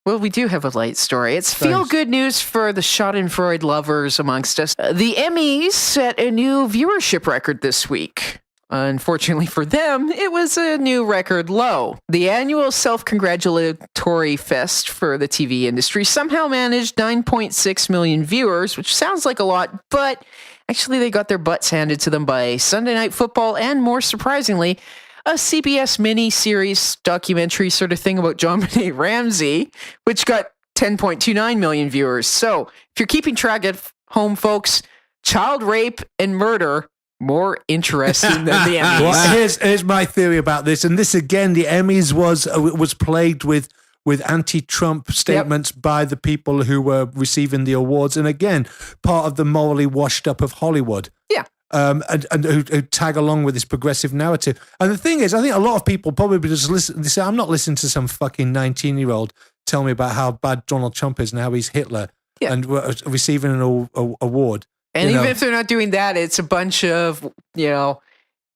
Well, we do have a light story. It's feel-good news for the Schadenfreude lovers amongst us. The Emmys set a new viewership record this week. Unfortunately for them, it was a new record low. The annual self-congratulatory fest for the TV industry somehow managed 9.6 million viewers, which sounds like a lot, but actually they got their butts handed to them by Sunday Night Football and, more surprisingly, a CBS mini-series documentary sort of thing about John Benet Ramsey, which got 10.29 million viewers. So if you're keeping track at home, folks, child rape and murder, more interesting than the Emmys. Well, here's my theory about this. And this, again, the Emmys was plagued with anti-Trump statements by the people who were receiving the awards. And again, part of the morally washed up of Hollywood. Yeah. And who tag along with this progressive narrative. And the thing is, I think a lot of people probably just listen. They say, I'm not listening to some fucking 19-year-old tell me about how bad Donald Trump is and how he's Hitler and receiving an award. And even if they're not doing that, it's a bunch of,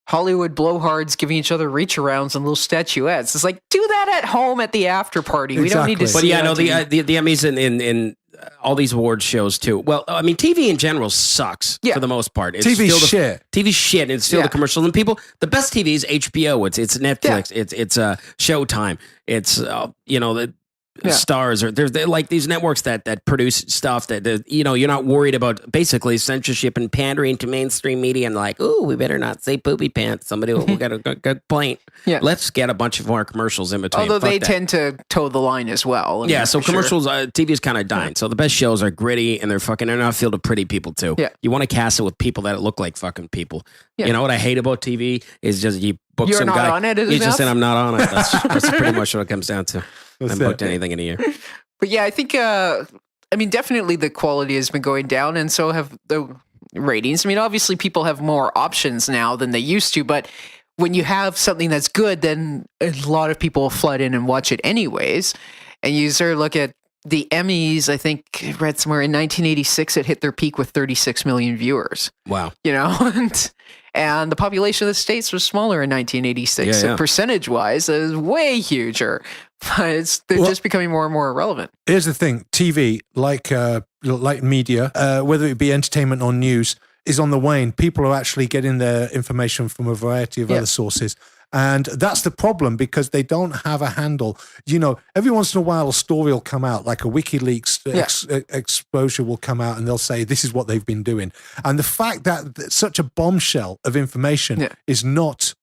Hollywood blowhards giving each other reach-arounds and little statuettes. It's like, do that at home at the after party. We don't need to see it. But the Emmys in all these awards shows too. Well, I mean, TV in general sucks for the most part. It's TV's still shit. TV's shit. And it's still the commercials. And people, the best TV is HBO. It's Netflix. It's Showtime. It's the Stars, or there's like these networks that produce stuff that you're not worried about basically censorship and pandering to mainstream media and like, oh, we better not say poopy pants. Somebody will get a complaint. Yeah, let's get a bunch of more commercials in between. Although they tend to toe the line as well. Yeah, so commercials, TV is kind of dying. So the best shows are gritty and they're not filled with pretty people too. Yeah, you want to cast it with people that look like fucking people. Yeah. You know what I hate about TV is just you book You're some not guy. on it He's enough? just saying I'm not on it. That's pretty much what it comes down to. I haven't booked anything in a year. But yeah, I think, definitely the quality has been going down, and so have the ratings. I mean, obviously people have more options now than they used to, but when you have something that's good, then a lot of people flood in and watch it anyways. And you sort of look at the Emmys, I think I read somewhere in 1986, it hit their peak with 36 million viewers. Wow. And the population of the States was smaller in 1986. Yeah, So yeah. percentage-wise, it was way huger. But they're just becoming more and more irrelevant. Here's the thing: TV, like media, whether it be entertainment or news, is on the wane. People are actually getting their information from a variety of other sources. And that's the problem, because they don't have a handle. Every once in a while, a story will come out, like a WikiLeaks exposure will come out, and they'll say, this is what they've been doing. And the fact that such a bombshell of information is not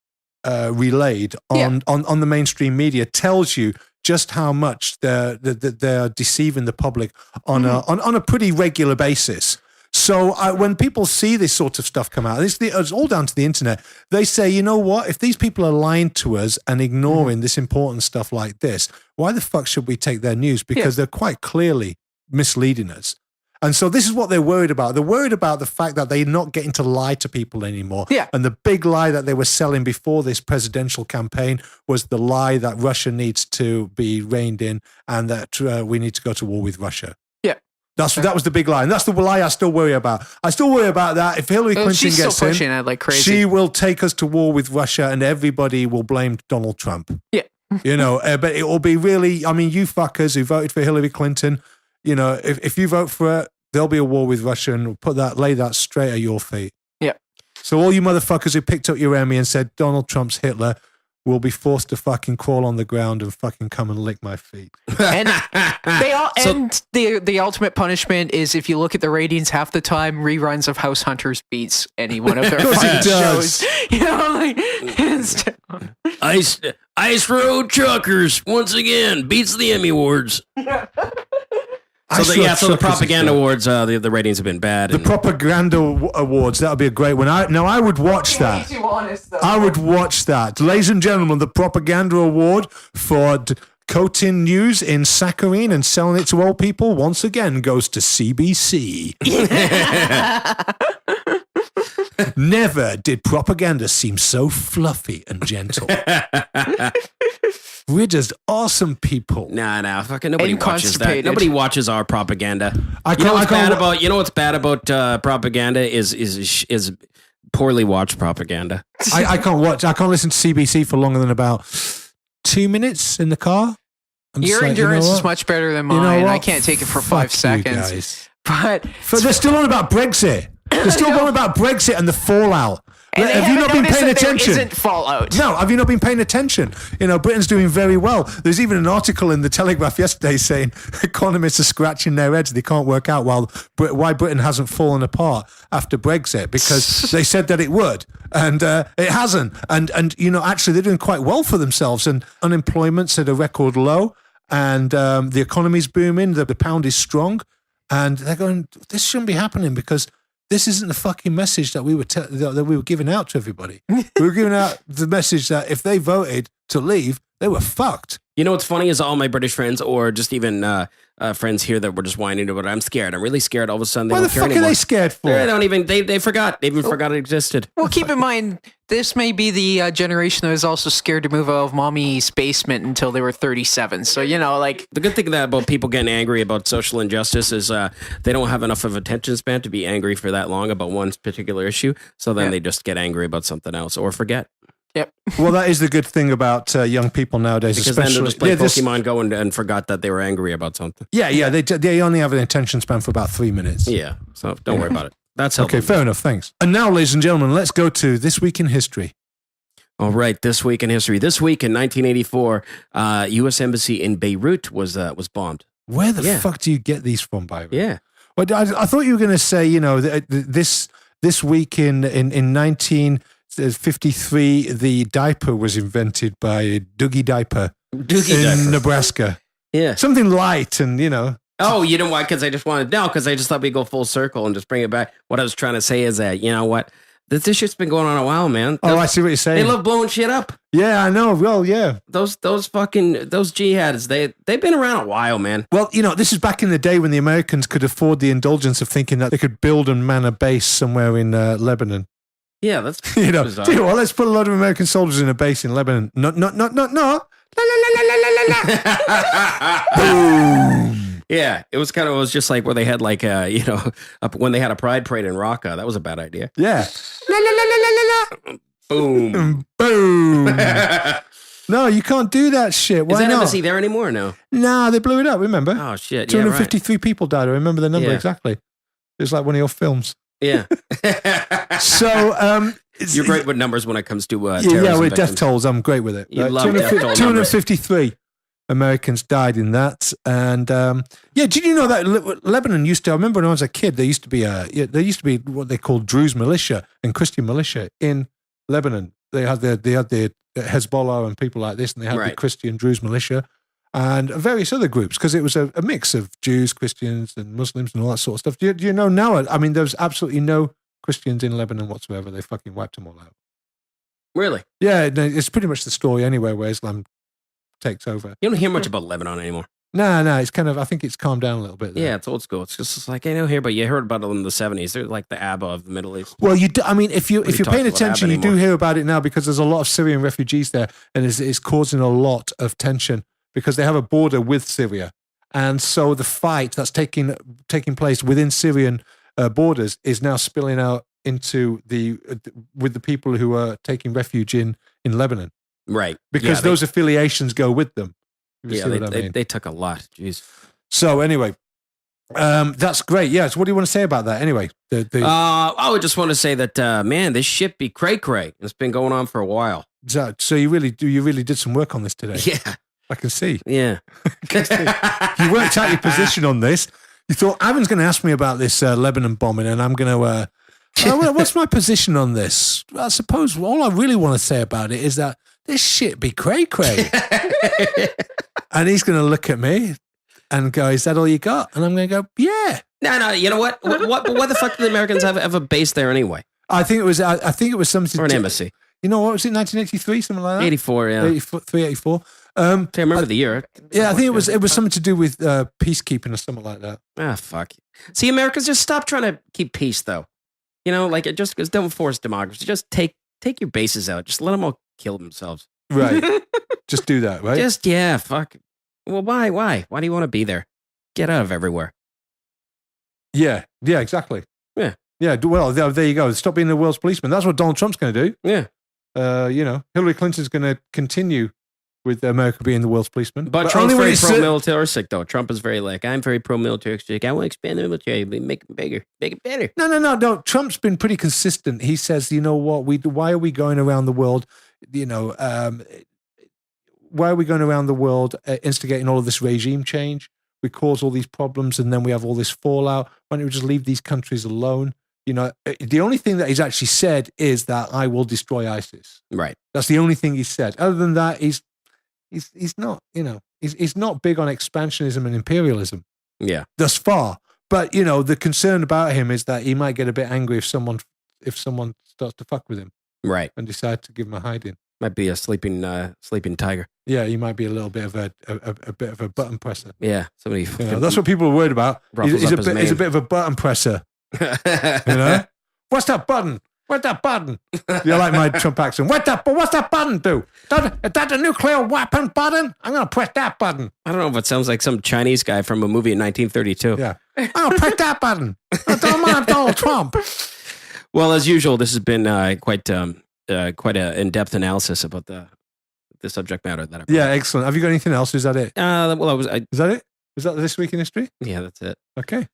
relayed on the mainstream media tells you just how much they're deceiving the public on a pretty regular basis. So when people see this sort of stuff come out, it's all down to the internet. They say, you know what? If these people are lying to us and ignoring this important stuff like this, why the fuck should we take their news? Because they're quite clearly misleading us. And so this is what they're worried about. They're worried about the fact that they're not getting to lie to people anymore. Yeah. And the big lie that they were selling before this presidential campaign was the lie that Russia needs to be reined in and that we need to go to war with Russia. That was the big lie. And that's the lie I still worry about. I still worry about that. If Hillary Clinton she's gets still pushing it like crazy. she will take us to war with Russia and everybody will blame Donald Trump. Yeah. But it will be really, you fuckers who voted for Hillary Clinton, if you vote for her, there'll be a war with Russia, and lay that straight at your feet. Yeah. So all you motherfuckers who picked up your Emmy and said Donald Trump's Hitler will be forced to fucking crawl on the ground and fucking come and lick my feet. And the ultimate punishment is, if you look at the ratings, half the time reruns of House Hunters beats any one of their fight shows. Ice Road Truckers once again beats the Emmy Awards. So the propaganda awards, the ratings have been bad. The propaganda awards, that would be a great one. I would watch that. I would watch that. Ladies and gentlemen, the propaganda award for coating news in saccharine and selling it to old people once again goes to CBC. Never did propaganda seem so fluffy and gentle. We're just awesome people. Nah, fucking nobody watches that. Nobody watches our propaganda. You know what's bad about propaganda is poorly watched propaganda. I can't listen to CBC for longer than about 2 minutes in the car. Your endurance is much better than mine. I can't take it for 5 seconds. But they're still on about Brexit. They're still on about Brexit and the fallout. And have you not been paying attention? There isn't fallout. No, have you not been paying attention? Britain's doing very well. There's even an article in the Telegraph yesterday saying economists are scratching their heads. They can't work out why Britain hasn't fallen apart after Brexit, because they said that it would, and it hasn't. And actually they're doing quite well for themselves. And unemployment's at a record low, and the economy's booming. The pound is strong, and they're going, this shouldn't be happening, because this isn't the fucking message that we were giving out to everybody. We were giving out the message that if they voted to leave, they were fucked. You know what's funny is all my British friends, or just even friends here that were just whining about it. I'm scared. I'm really scared. All of a sudden, they Why don't the care fuck anymore. are they scared for? They forgot. They even forgot it existed. Well, keep in mind, this may be the generation that was also scared to move out of mommy's basement until they were 37. So, the good thing about people getting angry about social injustice is they don't have enough of attention span to be angry for that long about one particular issue. So then they just get angry about something else or forget. Yep. Well, that is the good thing about young people nowadays, because especially. Then they'll just play Pokemon Go and forgot that they were angry about something. Yeah. They only have an attention span for about 3 minutes. Yeah. So don't worry about it. That's helpful. Okay, fair enough. Thanks. And now, ladies and gentlemen, let's go to This Week in History. All right, This Week in History. This week in 1984, U.S. Embassy in Beirut was bombed. Where the fuck do you get these from, Byron? Yeah. Well, I thought you were going to say, this week in 1953, the diaper was invented by Doogie Diaper in Nebraska. Yeah. Something light and, Oh, you know why? Because I just thought we'd go full circle and just bring it back. What I was trying to say is that, you know what? This shit's been going on a while, man. I see what you're saying. They love blowing shit up. Yeah, I know. Well, yeah. Those jihads, they've been around a while, man. Well, this is back in the day when the Americans could afford the indulgence of thinking that they could build and man a base somewhere in Lebanon. Yeah, that's bizarre. Tell you what, let's put a lot of American soldiers in a base in Lebanon. No. La, la, la, la, la, la, la. Boom. Yeah, it was just like where they had like when they had a pride parade in Raqqa. That was a bad idea. Yeah. La, la, la, la, la, la. Boom. Boom. No, you can't do that shit. Why Is that not? embassy there anymore or no? Nah, they blew it up, remember? Oh, shit. 253 people died. I remember the number Yeah. exactly. It was like one of your films. Yeah. So, You're great with numbers when it comes to yeah, with victims. death tolls, I'm great with it. You love death toll 253 Americans died in that. And did you know that Lebanon used to, I remember when I was a kid, there used to be what they called Druze militia and Christian militia in Lebanon. They had the Hezbollah and people like this, and they had the Christian Druze militia and various other groups, because it was a mix of Jews, Christians, and Muslims and all that sort of stuff. Do you know now? I mean, there's absolutely no Christians in Lebanon whatsoever. They fucking wiped them all out. Really? Yeah, no, it's pretty much the story anyway, where Islam takes over. You don't hear much about Lebanon anymore. No, it's kind of, I think it's calmed down a little bit there. Yeah, it's old school. It's just like, I don't hear, but you heard about it in the 70s. They're like the ABBA of the Middle East. Well, I mean, if you're talk paying about attention, ABBA you do anymore. hear about it now, because there's a lot of Syrian refugees there, and it's causing a lot of tension because they have a border with Syria. And so the fight that's taking place within Syrian borders is now spilling out into with the people who are taking refuge in Lebanon. Right. Because those affiliations go with them. You Yeah, see what I mean? they took a lot. Jeez. So anyway, that's great. Yeah. So what do you want to say about that? Anyway, I would just want to say that, man, this shit be cray-cray. It's been going on for a while. so you really did some work on this today. Yeah. I can see. Yeah. You worked out your position on this. You thought, Ivan's going to ask me about this Lebanon bombing, and I'm going to, what's my position on this? I suppose all I really want to say about it is that this shit be cray-cray. And he's going to look at me and go, is that all you got? And I'm going to go, yeah. No, you know what? What the fuck did the Americans have a base there anyway? I think it was something. Or an embassy. You know, what was it, 1983, something like that? 84, yeah. 83, 84. I remember the year. Yeah, I think it was something to do with peacekeeping or something like that. Ah, fuck. See, Americans, just stop trying to keep peace, though. You know, like, just don't force democracy. Just take your bases out. Just let them all kill themselves. Right. Just do that, right? Yeah, fuck. Well, why? Why do you want to be there? Get out of everywhere. Yeah, exactly. Yeah. Yeah, well, there you go. Stop being the world's policeman. That's what Donald Trump's going to do. Yeah. Hillary Clinton's going to continue with America being the world's policeman. But Trump's very pro-militaristic, though. Trump is very I'm very pro-militaristic. I want to expand the military, make it bigger, make it better. No. Trump's been pretty consistent. He says, you know what, why are we going around the world, why are we going around the world instigating all of this regime change? We cause all these problems and then we have all this fallout. Why don't we just leave these countries alone? You know, the only thing that he's actually said is that I will destroy ISIS. Right. That's the only thing he said. Other than that, he's not, he's not big on expansionism and imperialism. Yeah. Thus far. But, the concern about him is that he might get a bit angry if someone starts to fuck with him. Right. And decide to give him a hiding. Might be a sleeping tiger. Yeah, he might be a little bit of a bit of a button presser. Yeah. Somebody. That's what people are worried about. He's a bit of a button presser. What's that button? What's that button? You like my Trump accent? What's that button do? Is that the nuclear weapon button? I'm going to press that button. I don't know if it sounds like some Chinese guy from a movie in 1932. Yeah. I'll press that button. I don't mind Donald Trump. Well, as usual, this has been quite an in-depth analysis about the subject matter that I brought. Yeah, excellent. Have you got anything else? Is that it? Is that it? Is that This Week in History? Yeah, that's it. Okay.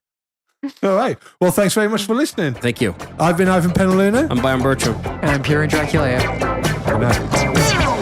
All right. Well, thanks very much for listening. Thank you. I've been Ivan Penaluna. I'm Byron Bertram. And I'm Pure and Dracula. Good night.